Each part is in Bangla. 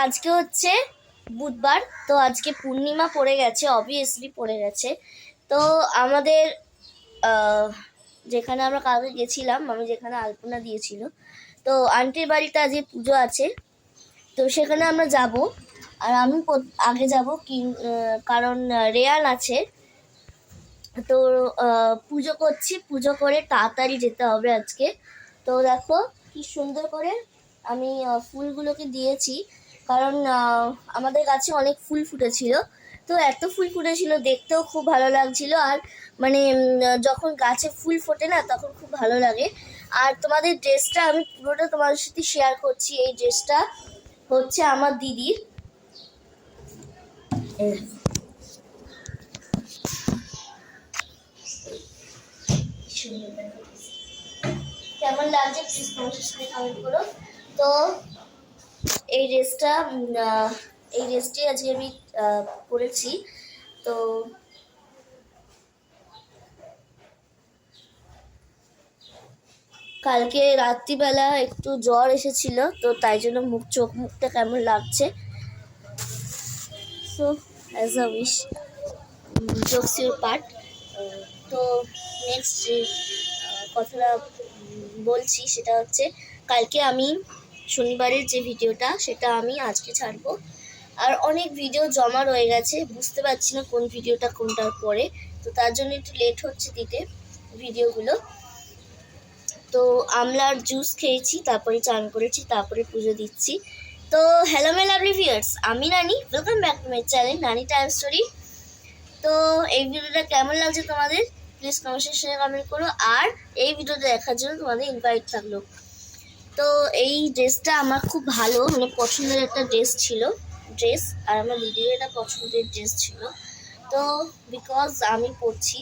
আজকে হচ্ছে বুধবার, তো আজকে পূর্ণিমা পড়ে গেছে, অবভিয়াসলি পড়ে গেছে। তো আমাদের যেখানে আমরা কালকে গেছিলাম, আমি যেখানে আলপনা দিয়েছিল, তো আন্টির বাড়িতে আজকে পুজো আছে, তো সেখানে আমরা যাব। আর আমি আগে যাব কি কারণ রেয়ান আছে, তো পুজো করছি, পুজো করে তাড়াতাড়ি যেতে হবে আজকে। তো দেখো কি সুন্দর করে আমি ফুলগুলোকে দিয়েছি, কারণ আমাদের গাছে অনেক ফুল ফুটেছিল। তো এত ফুল ফুটেছিল, দেখতেও খুব ভালো লাগছিল। আর মানে যখন গাছে ফুল ফোটে না, তখন খুব ভালো লাগে। আর তোমাদের ড্রেসটা আমি পুরোটা তোমাদের সাথে শেয়ার করছি। এই ড্রেসটা হচ্ছে আমার দিদির। কেমন লাগছে প্লিজ কমেন্টের সাথে কমেন্ট করো। তো এই ড্রেসটি আজকে আমি পরেছি। তো কালকে রাত্রিবেলা একটু জ্বর এসেছিল, তো তাই জন্য চোখ মুখটা কেমন লাগছে। So as a wish, jokes your part. তো নেক্সট যে কথাটা বলছি সেটা হচ্ছে, কালকে আমি শনিবারের যে ভিডিওটা সেটা আমি আজকে ছাড়বো। আর অনেক ভিডিও জমা রয়ে গেছে, বুঝতে পারছি না কোন ভিডিওটা কোনটার পরে, তো তার জন্য একটু লেট হচ্ছে দিতে ভিডিওগুলো। তো আমলার জুস খেয়েছি, তারপরে চান করেছি, তারপরে পুজো দিচ্ছি। তো হ্যালো মাই লাভলি ভিউয়ার্স, আমি নানি, welcome back to my channel নানি টাইম স্টোরি। তো এই ভিডিওটা কেমন লাগছে তোমাদের প্লিজ কমেন্ট সেকশনে কমেন্ট করো। আর এই ভিডিওটা দেখার জন্য তোমাদের ইনভাইট থাকলো। তো এই ড্রেসটা আমার খুব ভালো, মানে পছন্দের একটা ড্রেস। আর আমার দিদির এটা পছন্দের ড্রেস ছিল। তো বিকজ আমি পরছি,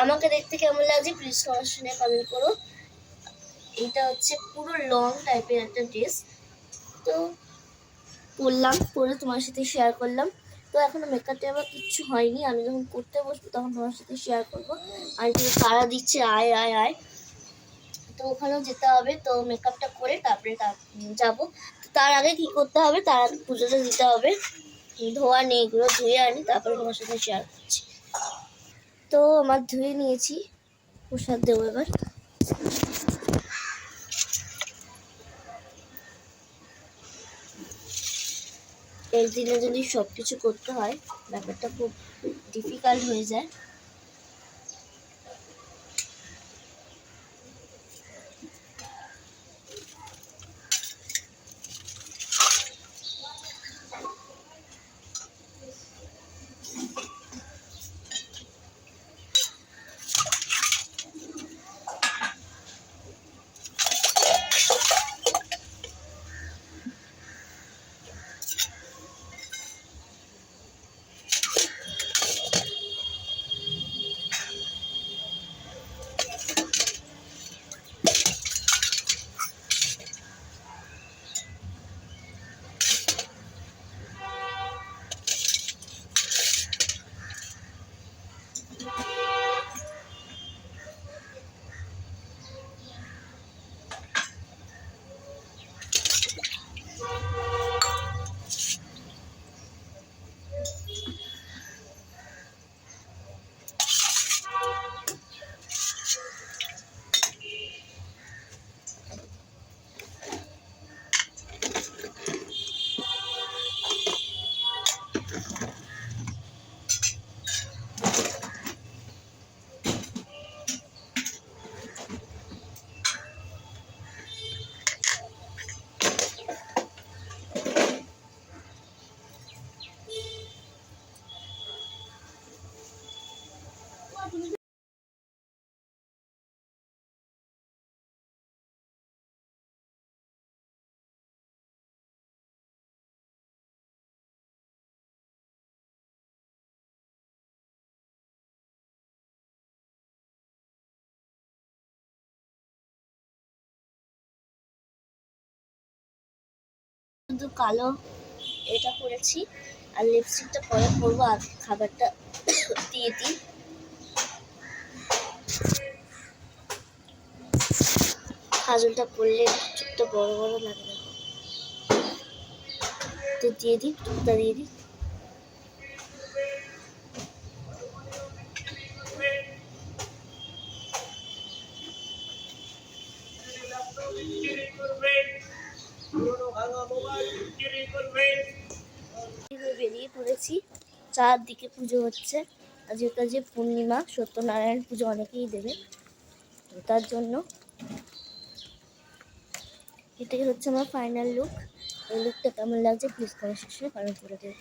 আমাকে দেখতে কেমন লাগছে প্লিজ কমেন্ট সেকশনে কমেন্ট করো। এটা হচ্ছে পুরো লং টাইপের একটা ড্রেস। তো পরে তোমার সাথে শেয়ার করলাম। তো এখনো মেকআপটা আমার কিচ্ছু হয়নি, আমি যখন পড়তে বসবো তখন তোমার সাথে শেয়ার করবো। আর কিন্তু তারা দিচ্ছে আয় আয় আয়, তো ওখানেও যেতে হবে। তো মেকআপটা করে তারপরে যাবো। তো তার আগে কি করতে হবে, তার আগে পুজোটা দিতে হবে। ধোয়া নেই, এগুলো ধুয়ে আনি, তারপরে তোমার সাথে শেয়ার করছি। তো আমার ধুয়ে নিয়েছি, প্রসাদ দেবো এবার। একদিনে যদি সব কিছু করতে হয়, ব্যাপারটা খুব ডিফিকাল্ট হয়ে যায়। শুধু কালো এটা করেছি, আর লিপস্টিকটা পরে করবো, আর খাবারটা দিয়ে দিই। কাজলটা পরলে চোখটা বড় বড় লাগে। তো দিয়ে দিই, ধূপটা দিয়ে দিই। বেরিয়ে পড়েছি, চারদিকে পুজো হচ্ছে। আজকে যে পূর্ণিমা, সত্যনারায়ণ পুজো অনেকেই দেবে, তো তার জন্য এটাই হচ্ছে আমার ফাইনাল লুক। এই লুকটা কেমন লাগছে প্লিজ কমেন্ট সেকশনে কমেন্ট করে দেবে।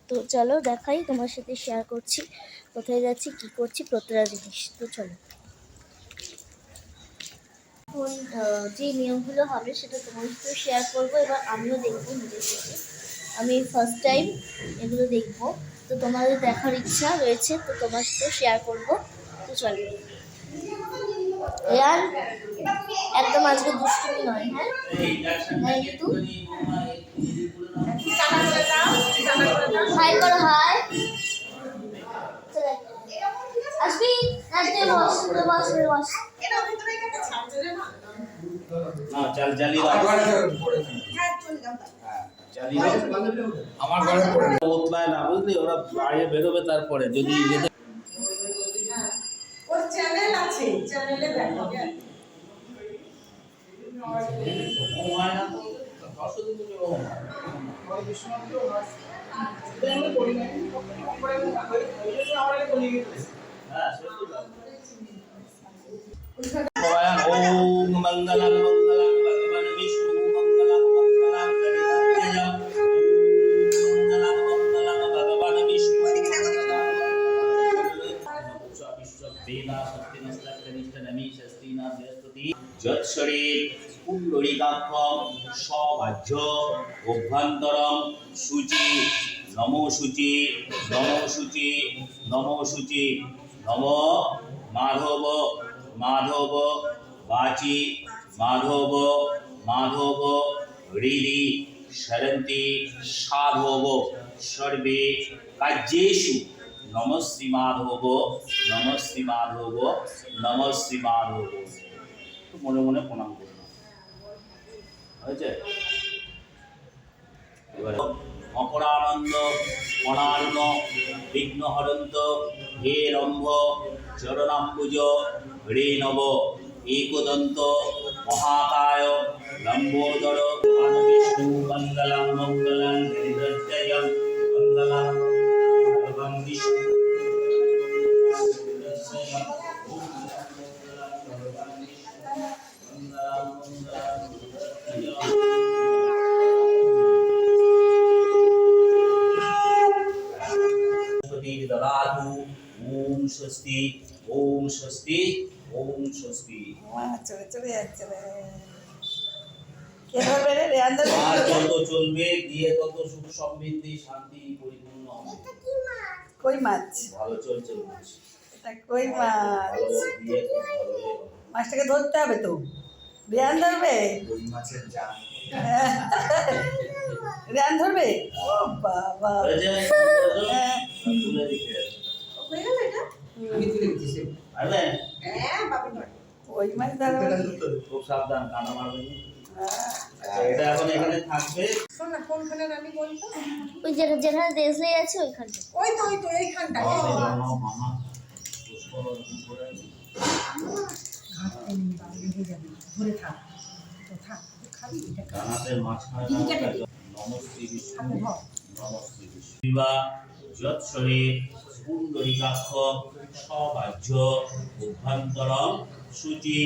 তো চলো দেখাই, তোমার সাথে শেয়ার করছি কোথায় যাচ্ছি, কি করছি, প্রতিটা জিনিস। তো চলো, এখন যে নিয়মগুলো হবে সেটা তোমার সাথে শেয়ার করবো, এবার আমিও দেখবো নিজের থেকে। আমি ফার্স্ট টাইম এগুলো দেখবো, তো তোমাদের দেখার ইচ্ছা রয়েছে, তো তোমার সাথে শেয়ার করবো। তো চলো, রেয়ান একদম আজকে দুষ্টুমি নয়, হ্যাঁ কিন্তু হাই করো, হাই। আসবি নাচতে, বস বস বস। চাল জালি আমার ঘরে পড়ে না, বুঝলি? ওরা বাইরে বেরোবে তারপরে যদি ওর চ্যানেল আছে, চ্যানেলে দেখাবে। ओम मंगलम मंगलम भगवान विष्णु मंगलम मंगलम गणपतये मंगलम मंगलम भगवान विष्णु विश्ववेदा सत्यनस्तनिष्ठनमी षष्ठीना बृहस्पति যৎসরে পুণ্ডরীকাক্ষম সবাহ্য অভ্যন্তরম শুচি নমো শুচি নমো শুচি নমো শুচি নম মাধব মাধব বাচি মাধব মাধব হৃদি শরন্তি সাধব সর্বে কার্যেষু নম শ্রী মাধব নম শ্রী মাধব নম শ্রী মাধব। মনে মনে প্রণাম করলাম, হয়েছে? এবারে অপরানন্দ অনার্ণ বিঘ্নহরন্ত হে রম্ভ চরণাম্বুজ হরে নব একদন্ত মহাকায় লম্বোদর বিষ্ণু মঙ্গলম মঙ্গলম হৃদয়ম মঙ্গলম ভগবান বিষ্ণু ददातु। ओम स्वस्ति ओम स्वस्ति ओम स्वस्ति। চলে চলে যাচ্ছে রে, কে ধরবে রে? রেয়ান ধরবে? আর যত চলবে গিয়ে তত সুখ সমৃদ্ধি শান্তি পরিপূর্ণ হবে। কই মাছ? ভালো চলছে মাছ, এটা কই মাছ? ভালো দিয়ে খুব ভালো হবে। মাছটাকে ধরতে হবে তো। রেয়ান ধরবে? কই মাছের জান রেয়ান ধরবে? ও বাবা, হয়েছে তুলে দিতে হয়ে গেল এটা? আমি তুলে দিচ্ছি। আরে হ্যাঁ বাবা, ওই মাছ ধরবে। খুব সাবধান, কানা মারবে। আচ্ছা, এটা এখন এখানে থাকবে। শোন না, কোনখানে রানী বলতো? ওই যেখানে দেশলাই আছে ওইখানটা। ওই তো এইখানটা। মামা পুষ্প করে ঘাটতে নেই, বাড়ি লেগে যাবে, ধরে থাক তো, থাক খাবি এটা। কানাতে মাছ খায় না। নমস্তে বিষ্ণু নমস্তে বিষ্ণু বিবা যৎসরে পুণ্ডরীকাক্ষ সবাহ্য অভ্যন্তরম শুচি।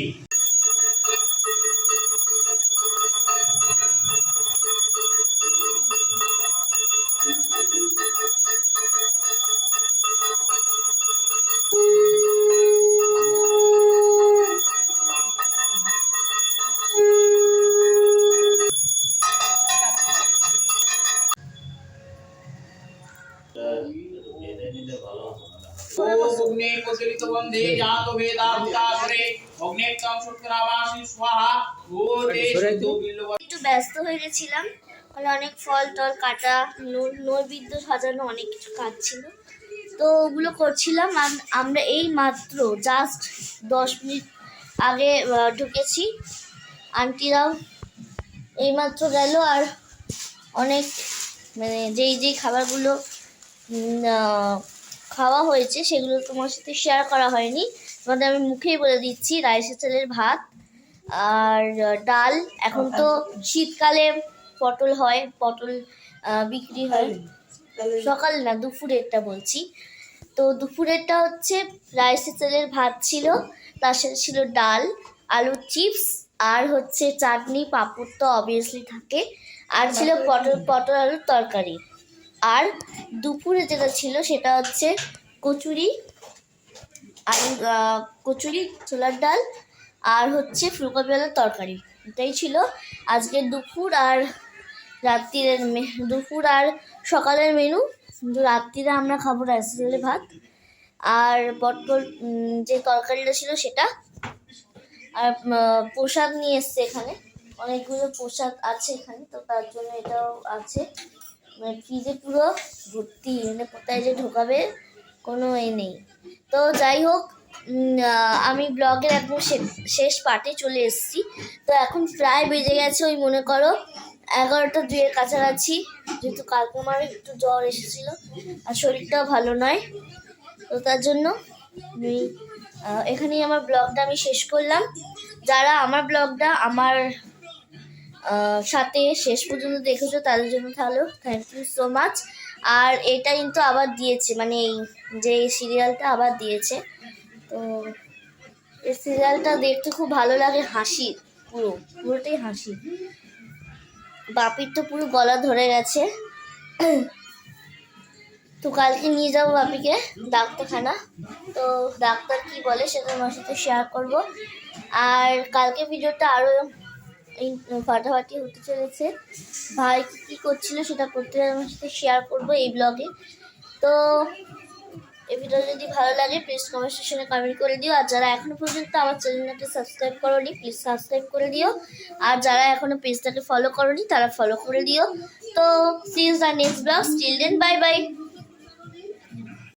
অগ্নে প্রচলিত বন্ধে জাত বেদা ভূতাসরে অগ্নেত্তম শুক্রাবাসী স্বাহা ভূতে শুদ্ধ বিল্ল। একটু ব্যস্ত হয়ে গেছিলাম, মানে অনেক ফল টল কাটা, নৈবেদ্য সাজানো, অনেক কিছু কাজ ছিল, তো ওগুলো করছিলাম। আমরা এই মাত্র জাস্ট 10 মিনিট আগে ঢুকেছি, আন্টিরাও এইমাত্র গেল, আর অনেক মানে যেই যেই খাবারগুলো খাওয়া হয়েছে সেগুলো তোমার সাথে শেয়ার করা হয়নি, তোমাদের আমি মুখেই বলে দিচ্ছি। রাইসের চালের ভাত আর ডাল। এখন তো শীতকালে পটল হয়, পটল বিক্রি হয়। সকাল না, দুপুরেরটা বলছি। তো দুপুরেরটা হচ্ছে রাইসের চালের ভাত ছিল, তার সাথে ছিল ডাল, আলুর চিপস, আর হচ্ছে চাটনি, পাঁপড় তো অবভিয়াসলি থাকে, আর ছিল পটল আলুর তরকারি। আর দুপুরে যেটা ছিল সেটা হচ্ছে কচুরি, আলু কচুরি, ছোলার ডাল, আর হচ্ছে ফুলকপিওয়ালার তরকারি। এটাই ছিল আজকের দুপুর আর রাত্রিরের দুপুর আর সকালের মেনু। কিন্তু রাত্রিরে আমরা খাবো রাইসের চালের ভাত আর পটল যে তরকারিটা ছিল সেটা। আর প্রসাদ নিয়ে এসছে, এখানে অনেকগুলো প্রসাদ আছে এখানে, তো তার জন্য এটাও আছে। মানে ফ্রিজে পুরো ভর্তি, মানে কোথায় যে ঢোকাবে কোনো নেই। তো যাই হোক, আমি ব্লগের একদম শেষ পার্টে চলে এসেছি। তো এখন প্রায় বেজে গেছে ওই মনে করো 11টা 2-এর কাছাকাছি, যেহেতু কালকে আমার একটু জ্বর এসেছিল আর শরীরটাও ভালো নয়। তো তার জন্য আমি এখানেই আমার ব্লগটা আমি শেষ করলাম। যারা আমার ব্লগটা আমার সাথে শেষ পর্যন্ত দেখেছো তাদের জন্য তাহলে থ্যাংক ইউ সো মাচ। আর এটা কিন্তু আবার দিয়েছে, মানে এই যে সিরিয়ালটা আবার দিয়েছে। তো এই সিরিয়ালটা দেখতে খুব ভালো লাগে, হাসি, পুরোটাই হাসি। বাপির তো পুরো গলা ধরে গেছে। তো কালকে নিয়ে যাবো বাপিকে ডাক্তারখানা, তো ডাক্তার কি বলে সেটা আমার সাথে শেয়ার করব। আর কালকে ভিডিওটা আরও ফাটাফাটি হতে চলেছে। ভাই কী করছিল সেটা করতে আমার সাথে শেয়ার করবো এই ব্লগে। তো এই ভিডিও যদি ভালো লাগে প্লিজ কমেন্ট সেকশনে কমেন্ট করে দিও। আর যারা এখনো পর্যন্ত আমার চ্যানেলটাকে সাবস্ক্রাইব করোনি প্লিজ সাবস্ক্রাইব করে দিও। আর যারা এখনো পেজটাকে ফলো করোনি তারা ফলো করে দিও। তো see you the next blog, till then bye by.